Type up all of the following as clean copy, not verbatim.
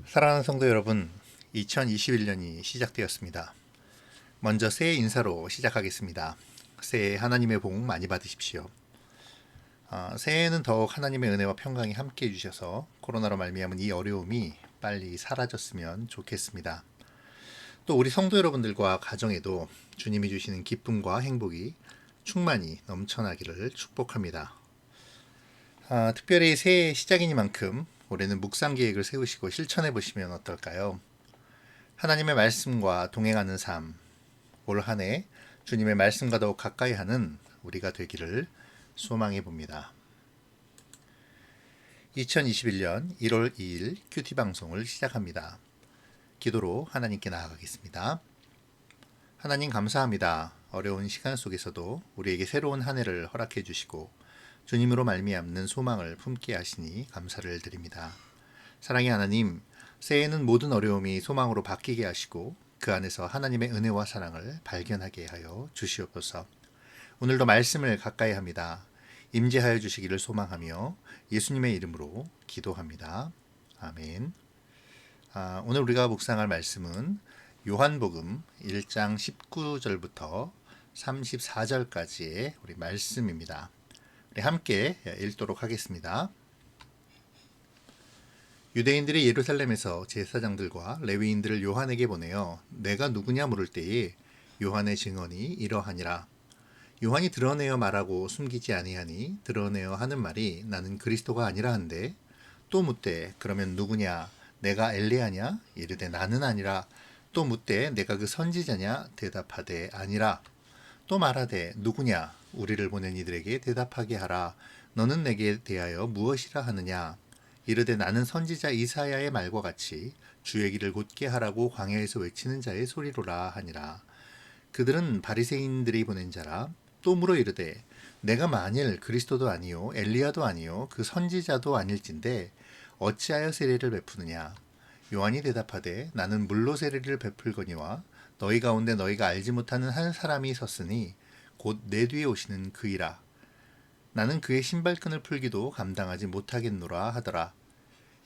사랑하는 성도 여러분, 2021년이 시작되었습니다. 먼저 새해 인사로 시작하겠습니다. 새해 하나님의 복 많이 받으십시오. 새해에는 더욱 하나님의 은혜와 평강이 함께 해주셔서 코로나로 말미암은 이 어려움이 빨리 사라졌으면 좋겠습니다. 또 우리 성도 여러분들과 가정에도 주님이 주시는 기쁨과 행복이 충만히 넘쳐나기를 축복합니다. 특별히 새해 시작이니만큼 올해는 묵상 계획을 세우시고 실천해 보시면 어떨까요? 하나님의 말씀과 동행하는 삶, 올 한 해 주님의 말씀과 더욱 가까이 하는 우리가 되기를 소망해 봅니다. 2021년 1월 2일 큐티 방송을 시작합니다. 기도로 하나님께 나아가겠습니다. 하나님 감사합니다. 어려운 시간 속에서도 우리에게 새로운 한 해를 허락해 주시고 주님으로 말미암는 소망을 품게 하시니 감사를 드립니다. 사랑의 하나님, 새해에는 모든 어려움이 소망으로 바뀌게 하시고 그 안에서 하나님의 은혜와 사랑을 발견하게 하여 주시옵소서. 오늘도 말씀을 가까이 합니다. 임재하여 주시기를 소망하며 예수님의 이름으로 기도합니다. 아멘. 오늘 우리가 묵상할 말씀은 요한복음 1장 19절부터 34절까지의 우리 말씀입니다. 우리 함께 읽도록 하겠습니다. 유대인들이 예루살렘에서 제사장들과 레위인들을 요한에게 보내어 내가 누구냐 물을 때에 요한의 증언이 이러하니라. 요한이 드러내어 말하고 숨기지 아니하니 드러내어 하는 말이 나는 그리스도가 아니라 한데 또 묻되 그러면 누구냐 내가 엘리야냐 이르되 나는 아니라 또 묻되 내가 그 선지자냐 대답하되 아니라 또 말하되 누구냐 우리를 보낸 이들에게 대답하게 하라. 너는 내게 대하여 무엇이라 하느냐. 이르되 나는 선지자 이사야의 말과 같이 주의 길을 곧게 하라고 광야에서 외치는 자의 소리로라 하니라. 그들은 바리새인들이 보낸 자라. 또 물어 이르되 내가 만일 그리스도도 아니요 엘리야도 아니요 그 선지자도 아닐진데 어찌하여 세례를 베푸느냐. 요한이 대답하되 나는 물로 세례를 베풀거니와 너희 가운데 너희가 알지 못하는 한 사람이 섰으니 곧 내 뒤에 오시는 그이라. 나는 그의 신발끈을 풀기도 감당하지 못하겠노라 하더라.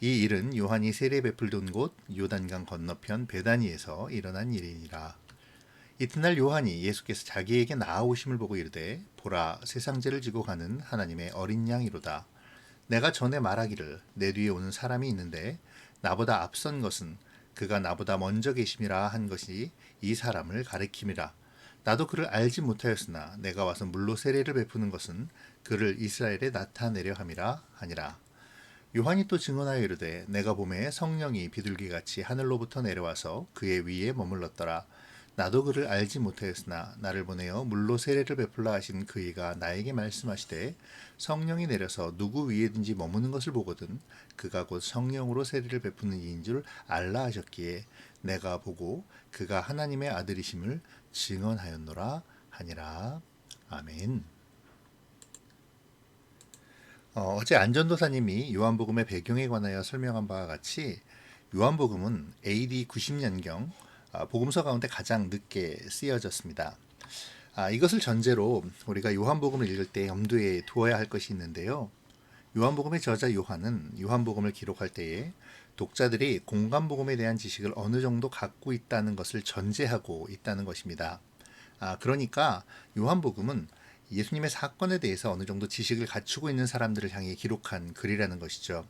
이 일은 요한이 세례 베풀던 곳 요단강 건너편 베다니에서 일어난 일이니라. 이튿날 요한이 예수께서 자기에게 나아오심을 보고 이르되 보라 세상죄를 지고 가는 하나님의 어린 양이로다. 내가 전에 말하기를 내 뒤에 오는 사람이 있는데 나보다 앞선 것은 그가 나보다 먼저 계심이라 한 것이 이 사람을 가리킴이라. 나도 그를 알지 못하였으나 내가 와서 물로 세례를 베푸는 것은 그를 이스라엘에 나타내려 함이라 하니라. 요한이 또 증언하여 이르되 내가 보매 성령이 비둘기같이 하늘로부터 내려와서 그의 위에 머물렀더라. 나도 그를 알지 못하였으나 나를 보내어 물로 세례를 베풀라 하신 그이가 나에게 말씀하시되 성령이 내려서 누구 위에든지 머무는 것을 보거든 그가 곧 성령으로 세례를 베푸는 이인 줄 알라 하셨기에 내가 보고 그가 하나님의 아들이심을 증언하였노라 하니라. 아멘. 어제 안전도사님이 요한복음의 배경에 관하여 설명한 바와 같이 요한복음은 AD 90년경 복음서 가운데 가장 늦게 쓰여졌습니다. 이것을 전제로 우리가 요한복음을 읽을 때 염두에 두어야 할 것이 있는데요. 요한복음의 저자 요한은 요한복음을 기록할 때에 독자들이 공간복음에 대한 지식을 어느 정도 갖고 있다는 것을 전제하고 있다는 것입니다. 그러니까 요한복음은 예수님의 사건에 대해서 어느 정도 지식을 갖추고 있는 사람들을 향해 기록한 글이라는 것이죠.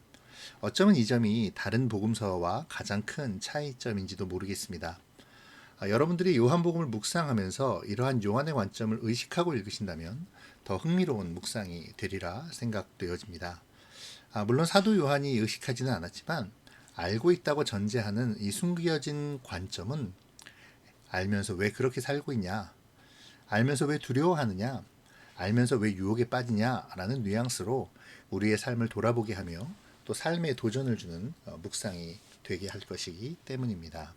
어쩌면 이 점이 다른 복음서와 가장 큰 차이점인지도 모르겠습니다. 여러분들이 요한복음을 묵상하면서 이러한 요한의 관점을 의식하고 읽으신다면 더 흥미로운 묵상이 되리라 생각되어집니다. 물론 사도 요한이 의식하지는 않았지만 알고 있다고 전제하는 이 숨겨진 관점은 알면서 왜 그렇게 살고 있냐, 알면서 왜 두려워하느냐, 알면서 왜 유혹에 빠지냐라는 뉘앙스로 우리의 삶을 돌아보게 하며 또 삶에 도전을 주는 묵상이 되게 할 것이기 때문입니다.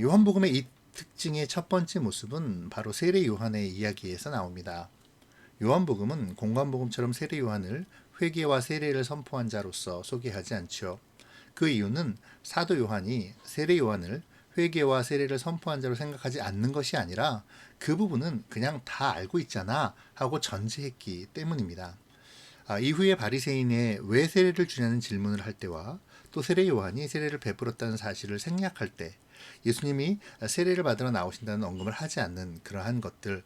요한복음의 이 특징의 첫 번째 모습은 바로 세례 요한의 이야기에서 나옵니다. 요한복음은 공관복음처럼 세례 요한을 회개와 세례를 선포한 자로서 소개하지 않죠. 그 이유는 사도 요한이 세례 요한을 회개와 세례를 선포한 자로 생각하지 않는 것이 아니라 그 부분은 그냥 다 알고 있잖아 하고 전제했기 때문입니다. 이후에 바리새인의 왜 세례를 주냐는 질문을 할 때와 또 세례 요한이 세례를 베풀었다는 사실을 생략할 때 예수님이 세례를 받으러 나오신다는 언급을 하지 않는 그러한 것들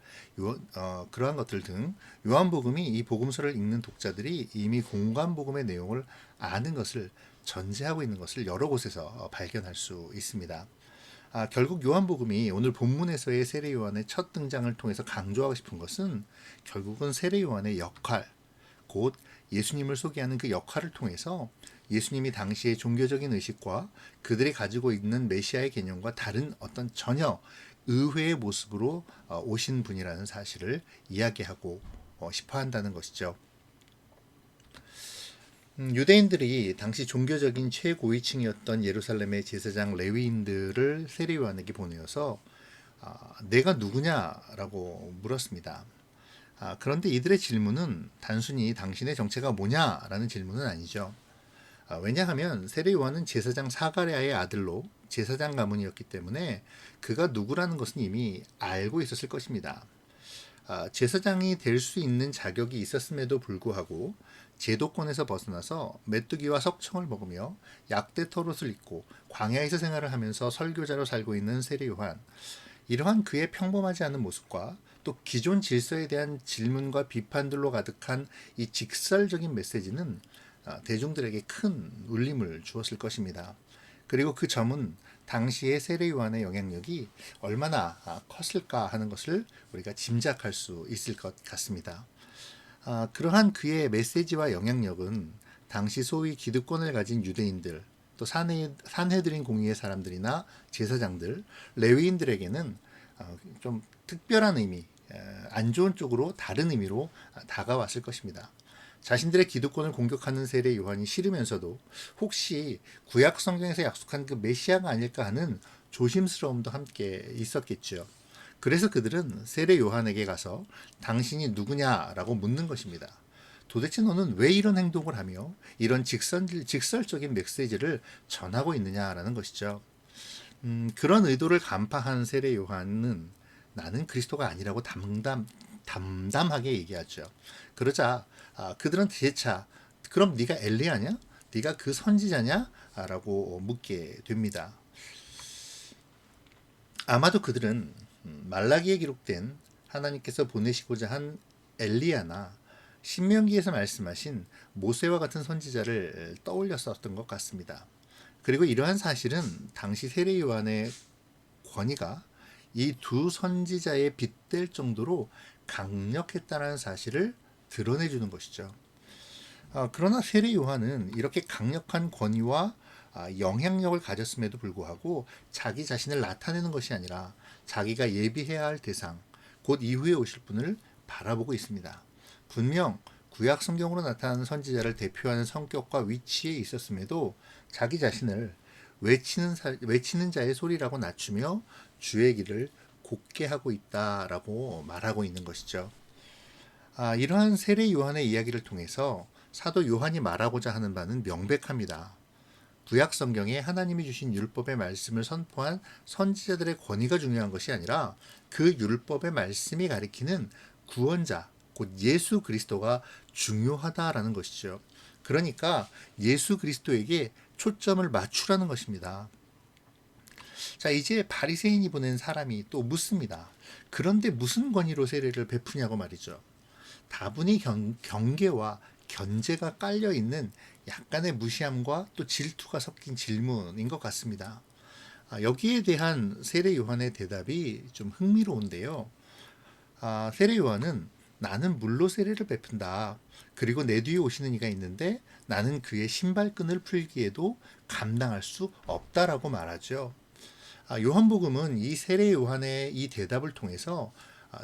등 요한복음이 이 복음서를 읽는 독자들이 이미 공관복음의 내용을 아는 것을 전제하고 있는 것을 여러 곳에서 발견할 수 있습니다. 결국 요한복음이 오늘 본문에서의 세례 요한의 첫 등장을 통해서 강조하고 싶은 것은 결국은 세례 요한의 역할, 곧 예수님을 소개하는 그 역할을 통해서 예수님이 당시의 종교적인 의식과 그들이 가지고 있는 메시아의 개념과 다른 어떤 전혀 의외의 모습으로 오신 분이라는 사실을 이야기하고 싶어 한다는 것이죠. 유대인들이 당시 종교적인 최고위층이었던 예루살렘의 제사장 레위인들을 세례 요한에게 보내어서 내가 누구냐라고 물었습니다. 그런데 이들의 질문은 단순히 당신의 정체가 뭐냐라는 질문은 아니죠. 왜냐하면 세례 요한은 제사장 사가랴의 아들로 제사장 가문이었기 때문에 그가 누구라는 것은 이미 알고 있었을 것입니다. 제사장이 될 수 있는 자격이 있었음에도 불구하고 제도권에서 벗어나서 메뚜기와 석청을 먹으며 약대 털옷을 입고 광야에서 생활을 하면서 설교자로 살고 있는 세례 요한, 이러한 그의 평범하지 않은 모습과 또 기존 질서에 대한 질문과 비판들로 가득한 이 직설적인 메시지는 대중들에게 큰 울림을 주었을 것입니다. 그리고 그 점은 당시의 세례 요한의 영향력이 얼마나 컸을까 하는 것을 우리가 짐작할 수 있을 것 같습니다. 그러한 그의 메시지와 영향력은 당시 소위 기득권을 가진 유대인들, 또 산헤드린 공의의 사람들이나 제사장들, 레위인들에게는 좀 특별한 의미, 안 좋은 쪽으로 다른 의미로 다가왔을 것입니다. 자신들의 기득권을 공격하는 세례 요한이 싫으면서도 혹시 구약 성경에서 약속한 그 메시아가 아닐까 하는 조심스러움도 함께 있었겠죠. 그래서 그들은 세례 요한에게 가서 당신이 누구냐라고 묻는 것입니다. 도대체 너는 왜 이런 행동을 하며 이런 직설적인 메시지를 전하고 있느냐라는 것이죠. 그런 의도를 간파한 세례 요한은 나는 그리스도가 아니라고 담담하게 얘기하죠. 그러자 그들은 재차 그럼 네가 엘리야냐? 네가 그 선지자냐? 라고 묻게 됩니다. 아마도 그들은 말라기에 기록된 하나님께서 보내시고자 한 엘리야나 신명기에서 말씀하신 모세와 같은 선지자를 떠올렸었던 것 같습니다. 그리고 이러한 사실은 당시 세례 요한의 권위가 이 두 선지자에 빗댈 정도로 강력했다는 사실을 드러내주는 것이죠. 그러나 세례 요한은 이렇게 강력한 권위와 영향력을 가졌음에도 불구하고 자기 자신을 나타내는 것이 아니라 자기가 예비해야 할 대상, 곧 이후에 오실 분을 바라보고 있습니다. 분명 구약 성경으로 나타나는 선지자를 대표하는 성격과 위치에 있었음에도 자기 자신을 외치는 자의 소리라고 낮추며 주의 길을 곧게 하고 있다라고 말하고 있는 것이죠. 이러한 세례 요한의 이야기를 통해서 사도 요한이 말하고자 하는 바는 명백합니다. 구약 성경에 하나님이 주신 율법의 말씀을 선포한 선지자들의 권위가 중요한 것이 아니라 그 율법의 말씀이 가리키는 구원자, 곧 예수 그리스도가 중요하다라는 것이죠. 그러니까 예수 그리스도에게 초점을 맞추라는 것입니다. 자, 이제 바리새인이 보낸 사람이 또 묻습니다. 그런데 무슨 권위로 세례를 베푸냐고 말이죠. 다분히 경계와 견제가 깔려 있는 약간의 무시함과 또 질투가 섞인 질문인 것 같습니다. 여기에 대한 세례 요한의 대답이 좀 흥미로운데요. 세례 요한은 나는 물로 세례를 베푼다. 그리고 내 뒤에 오시는 이가 있는데 나는 그의 신발끈을 풀기에도 감당할 수 없다라고 말하죠. 요한복음은 이 세례 요한의 이 대답을 통해서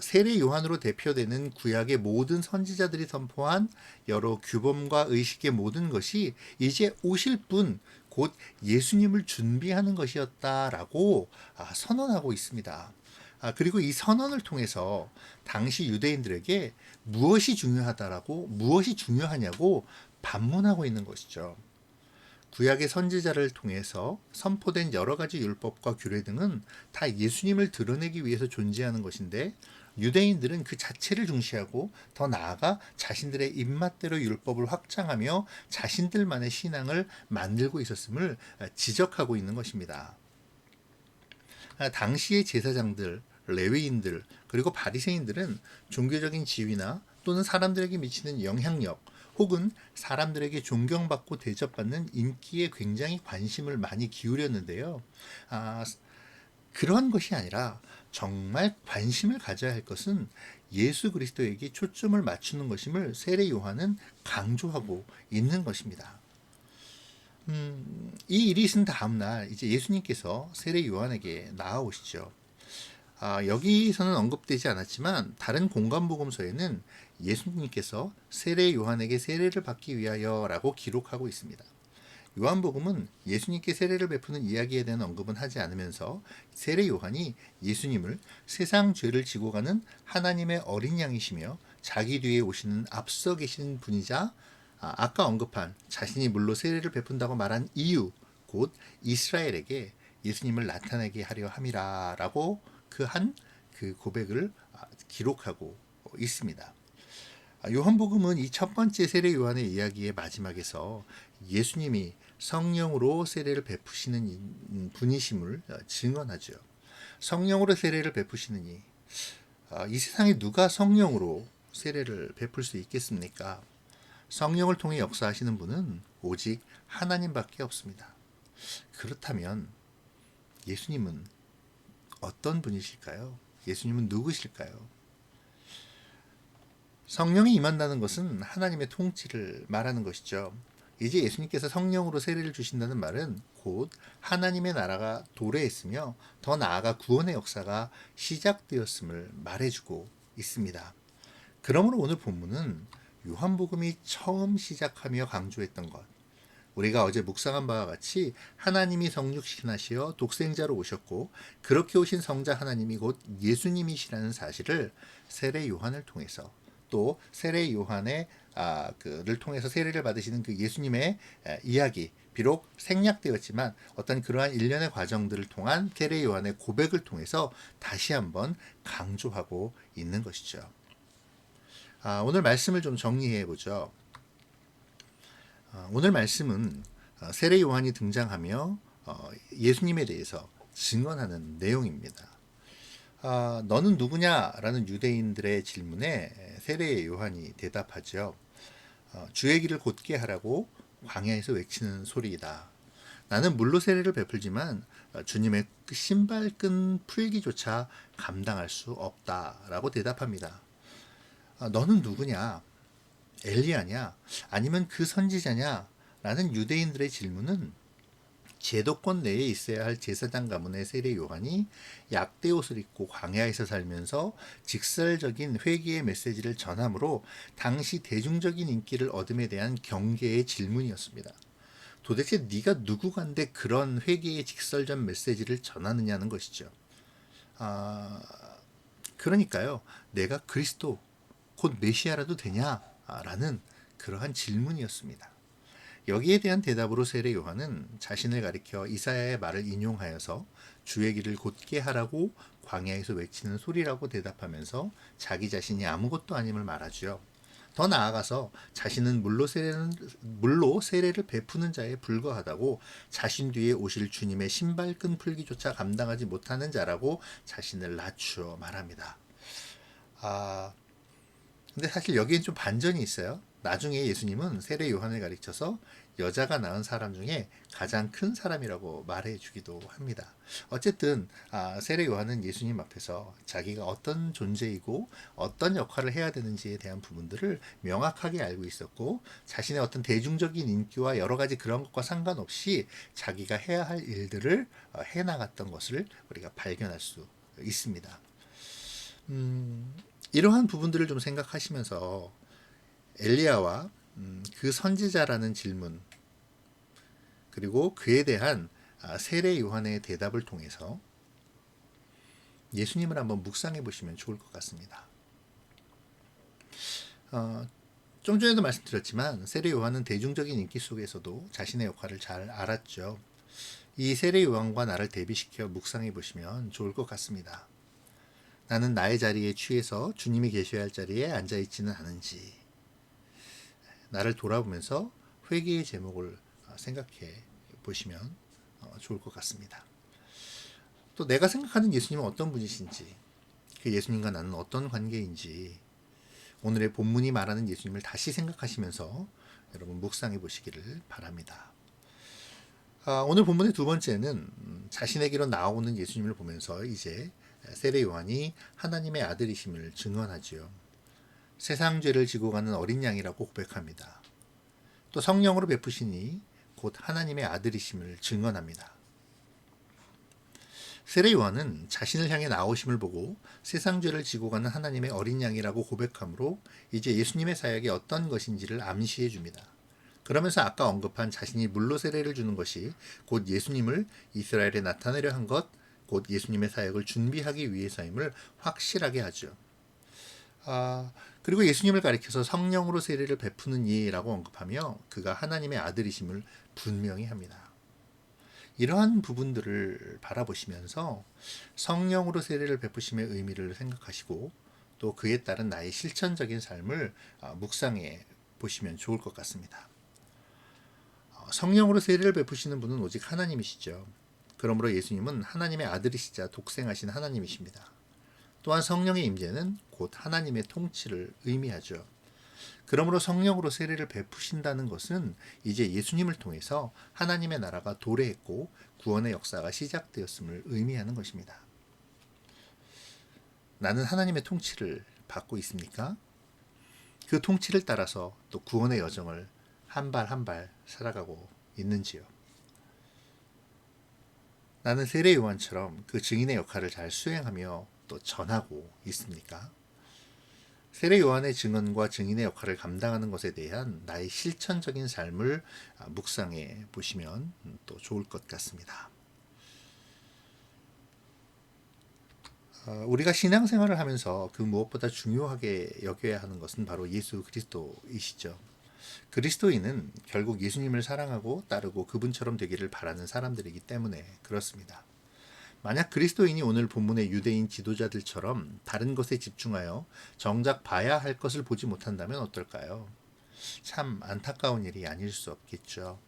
세례 요한으로 대표되는 구약의 모든 선지자들이 선포한 여러 규범과 의식의 모든 것이 이제 오실 분, 곧 예수님을 준비하는 것이었다라고 선언하고 있습니다. 그리고 이 선언을 통해서 당시 유대인들에게 무엇이 중요하냐고 반문하고 있는 것이죠. 구약의 선지자를 통해서 선포된 여러 가지 율법과 규례 등은 다 예수님을 드러내기 위해서 존재하는 것인데 유대인들은 그 자체를 중시하고 더 나아가 자신들의 입맛대로 율법을 확장하며 자신들만의 신앙을 만들고 있었음을 지적하고 있는 것입니다. 당시의 제사장들, 레위인들, 그리고 바리새인들은 종교적인 지위나 또는 사람들에게 미치는 영향력 혹은 사람들에게 존경받고 대접받는 인기에 굉장히 관심을 많이 기울였는데요. 아, 그러한 것이 아니라 정말 관심을 가져야 할 것은 예수 그리스도에게 초점을 맞추는 것임을 세례 요한은 강조하고 있는 것입니다. 이 일이 있은 다음 날 이제 예수님께서 세례 요한에게 나아오시죠. 여기서는 언급되지 않았지만 다른 공관복음서에는 예수님께서 세례 요한에게 세례를 받기 위하여라고 기록하고 있습니다. 요한복음은 예수님께 세례를 베푸는 이야기에 대한 언급은 하지 않으면서 세례 요한이 예수님을 세상 죄를 지고 가는 하나님의 어린 양이시며 자기 뒤에 오시는 앞서 계신 분이자 아까 언급한 자신이 물로 세례를 베푼다고 말한 이유, 곧 이스라엘에게 예수님을 나타내게 하려 함이라라고 그 고백을 기록하고 있습니다. 요한복음은 이 첫 번째 세례 요한의 이야기의 마지막에서 예수님이 성령으로 세례를 베푸시는 분이심을 증언하죠. 성령으로 세례를 베푸시느니 이 세상에 누가 성령으로 세례를 베풀 수 있겠습니까? 성령을 통해 역사하시는 분은 오직 하나님밖에 없습니다. 그렇다면 예수님은 어떤 분이실까요? 예수님은 누구실까요? 성령이 임한다는 것은 하나님의 통치를 말하는 것이죠. 이제 예수님께서 성령으로 세례를 주신다는 말은 곧 하나님의 나라가 도래했으며 더 나아가 구원의 역사가 시작되었음을 말해주고 있습니다. 그러므로 오늘 본문은 요한복음이 처음 시작하며 강조했던 것, 우리가 어제 묵상한 바와 같이 하나님이 성육신하시어 독생자로 오셨고 그렇게 오신 성자 하나님이 곧 예수님이시라는 사실을 세례 요한을 통해서 또 세례 요한의 그를 통해서 세례를 받으시는 그 예수님의 이야기, 비록 생략되었지만 어떤 그러한 일련의 과정들을 통한 세례 요한의 고백을 통해서 다시 한번 강조하고 있는 것이죠. 오늘 말씀을 좀 정리해 보죠. 오늘 말씀은 세례 요한이 등장하며 예수님에 대해서 증언하는 내용입니다. 너는 누구냐라는 유대인들의 질문에 세례 요한이 대답하죠. 주의 길을 곧게 하라고 광야에서 외치는 소리이다. 나는 물로 세례를 베풀지만 주님의 신발끈 풀기조차 감당할 수 없다라고 대답합니다. 너는 누구냐? 엘리야냐? 아니면 그 선지자냐? 라는 유대인들의 질문은 제도권 내에 있어야 할 제사장 가문의 세례 요한이 약대 옷을 입고 광야에서 살면서 직설적인 회개의 메시지를 전함으로 당시 대중적인 인기를 얻음에 대한 경계의 질문이었습니다. 도대체 네가 누구간데 그런 회개의 직설적 메시지를 전하느냐는 것이죠. 그러니까요, 내가 그리스도 곧 메시아라도 되냐? 라는 그러한 질문이었습니다. 여기에 대한 대답으로 세례 요한은 자신을 가리켜 이사야의 말을 인용하여서 주의 길을 곧게 하라고 광야에서 외치는 소리라고 대답하면서 자기 자신이 아무것도 아님을 말하죠. 더 나아가서 자신은 물로 세례를 베푸는 자에 불과하다고 자신 뒤에 오실 주님의 신발끈 풀기조차 감당하지 못하는 자라고 자신을 낮추어 말합니다. 근데 사실 여기엔 좀 반전이 있어요. 나중에 예수님은 세례 요한을 가리켜서 여자가 낳은 사람 중에 가장 큰 사람이라고 말해주기도 합니다. 어쨌든 세례 요한은 예수님 앞에서 자기가 어떤 존재이고 어떤 역할을 해야 되는지에 대한 부분들을 명확하게 알고 있었고 자신의 어떤 대중적인 인기와 여러 가지 그런 것과 상관없이 자기가 해야 할 일들을 해나갔던 것을 우리가 발견할 수 있습니다. 이러한 부분들을 좀 생각하시면서 엘리야와 그 선지자라는 질문 그리고 그에 대한 세례 요한의 대답을 통해서 예수님을 한번 묵상해 보시면 좋을 것 같습니다. 좀 전에도 말씀드렸지만 세례 요한은 대중적인 인기 속에서도 자신의 역할을 잘 알았죠. 이 세례 요한과 나를 대비시켜 묵상해 보시면 좋을 것 같습니다. 나는 나의 자리에 취해서 주님이 계셔야 할 자리에 앉아 있지는 않은지, 나를 돌아보면서 회개의 제목을 생각해 보시면 좋을 것 같습니다. 또 내가 생각하는 예수님은 어떤 분이신지, 그 예수님과 나는 어떤 관계인지, 오늘의 본문이 말하는 예수님을 다시 생각하시면서 여러분 묵상해 보시기를 바랍니다. 오늘 본문의 두 번째는 자신에게로 나오는 예수님을 보면서 이제 세례 요한이 하나님의 아들이심을 증언하지요. 세상 죄를 지고 가는 어린 양이라고 고백합니다. 또 성령으로 베푸시니 곧 하나님의 아들이심을 증언합니다. 세례 요한은 자신을 향해 나오심을 보고 세상 죄를 지고 가는 하나님의 어린 양이라고 고백하므로 이제 예수님의 사역이 어떤 것인지를 암시해 줍니다. 그러면서 아까 언급한 자신이 물로 세례를 주는 것이 곧 예수님을 이스라엘에 나타내려 한 것, 곧 예수님의 사역을 준비하기 위해서임을 확실하게 하죠. 그리고 예수님을 가리켜서 성령으로 세례를 베푸는 이라고 언급하며 그가 하나님의 아들이심을 분명히 합니다. 이러한 부분들을 바라보시면서 성령으로 세례를 베푸심의 의미를 생각하시고 또 그에 따른 나의 실천적인 삶을 묵상해 보시면 좋을 것 같습니다. 성령으로 세례를 베푸시는 분은 오직 하나님이시죠. 그러므로 예수님은 하나님의 아들이시자 독생하신 하나님이십니다. 또한 성령의 임재는 곧 하나님의 통치를 의미하죠. 그러므로 성령으로 세례를 베푸신다는 것은 이제 예수님을 통해서 하나님의 나라가 도래했고 구원의 역사가 시작되었음을 의미하는 것입니다. 나는 하나님의 통치를 받고 있습니까? 그 통치를 따라서 또 구원의 여정을 한 발 한 발 살아가고 있는지요? 나는 세례 요한처럼 그 증인의 역할을 잘 수행하며 또 전하고 있습니까? 세례 요한의 증언과 증인의 역할을 감당하는 것에 대한 나의 실천적인 삶을 묵상해 보시면 또 좋을 것 같습니다. 우리가 신앙생활을 하면서 그 무엇보다 중요하게 여겨야 하는 것은 바로 예수 그리스도이시죠. 그리스도인은 결국 예수님을 사랑하고 따르고 그분처럼 되기를 바라는 사람들이기 때문에 그렇습니다. 만약 그리스도인이 오늘 본문의 유대인 지도자들처럼 다른 것에 집중하여 정작 봐야 할 것을 보지 못한다면 어떨까요? 참 안타까운 일이 아닐 수 없겠죠.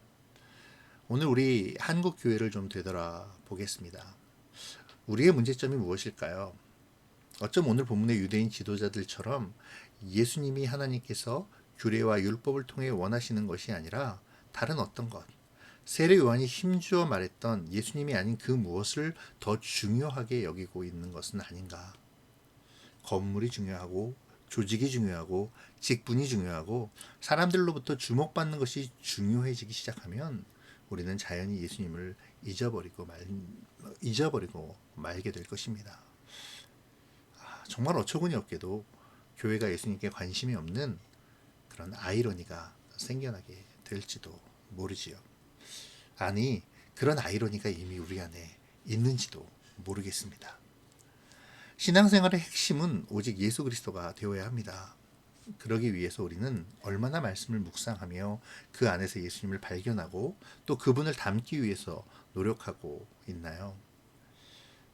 오늘 우리 한국 교회를 좀 되돌아보겠습니다. 우리의 문제점이 무엇일까요? 어쩜 오늘 본문의 유대인 지도자들처럼 예수님이 하나님께서 규례와 율법을 통해 원하시는 것이 아니라 다른 어떤 것, 세례 요한이 힘주어 말했던 예수님이 아닌 그 무엇을 더 중요하게 여기고 있는 것은 아닌가. 건물이 중요하고 조직이 중요하고 직분이 중요하고 사람들로부터 주목받는 것이 중요해지기 시작하면 우리는 자연히 예수님을 잊어버리고 말게 될 것입니다. 정말 어처구니 없게도 교회가 예수님께 관심이 없는 그런 아이러니가 생겨나게 될지도 모르지요. 아니, 그런 아이러니가 이미 우리 안에 있는지도 모르겠습니다. 신앙생활의 핵심은 오직 예수 그리스도가 되어야 합니다. 그러기 위해서 우리는 얼마나 말씀을 묵상하며 그 안에서 예수님을 발견하고 또 그분을 닮기 위해서 노력하고 있나요?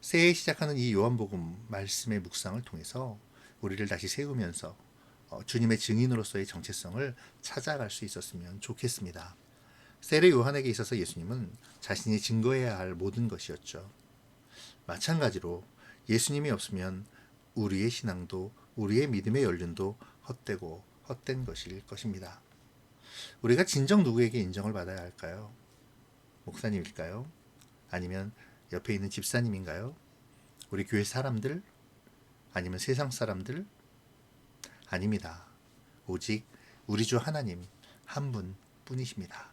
새해 시작하는 이 요한복음 말씀의 묵상을 통해서 우리를 다시 세우면서 주님의 증인으로서의 정체성을 찾아갈 수 있었으면 좋겠습니다. 세례 요한에게 있어서 예수님은 자신이 증거해야 할 모든 것이었죠. 마찬가지로 예수님이 없으면 우리의 신앙도 우리의 믿음의 연륜도 헛되고 헛된 것일 것입니다. 우리가 진정 누구에게 인정을 받아야 할까요? 목사님일까요? 아니면 옆에 있는 집사님인가요? 우리 교회 사람들? 아니면 세상 사람들? 아닙니다. 오직 우리 주 하나님 한 분뿐이십니다.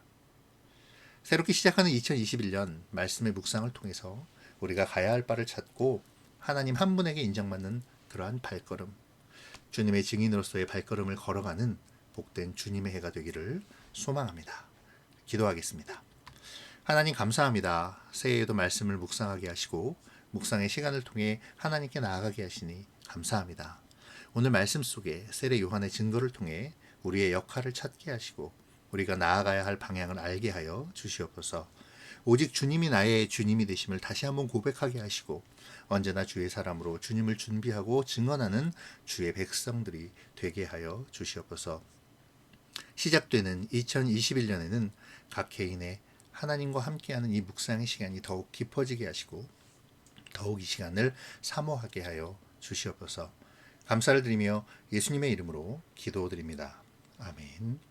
새롭게 시작하는 2021년 말씀의 묵상을 통해서 우리가 가야 할 바를 찾고 하나님 한 분에게 인정받는 그러한 발걸음, 주님의 증인으로서의 발걸음을 걸어가는 복된 주님의 해가 되기를 소망합니다. 기도하겠습니다. 하나님 감사합니다. 새해에도 말씀을 묵상하게 하시고 묵상의 시간을 통해 하나님께 나아가게 하시니 감사합니다. 오늘 말씀 속에 세례 요한의 증거를 통해 우리의 역할을 찾게 하시고 우리가 나아가야 할 방향을 알게 하여 주시옵소서. 오직 주님이 나의 주님이 되심을 다시 한번 고백하게 하시고 언제나 주의 사람으로 주님을 준비하고 증언하는 주의 백성들이 되게 하여 주시옵소서. 시작되는 2021년에는 각 개인의 하나님과 함께하는 이 묵상의 시간이 더욱 깊어지게 하시고 더욱 이 시간을 사모하게 하여 주시옵소서. 감사를 드리며 예수님의 이름으로 기도드립니다. 아멘.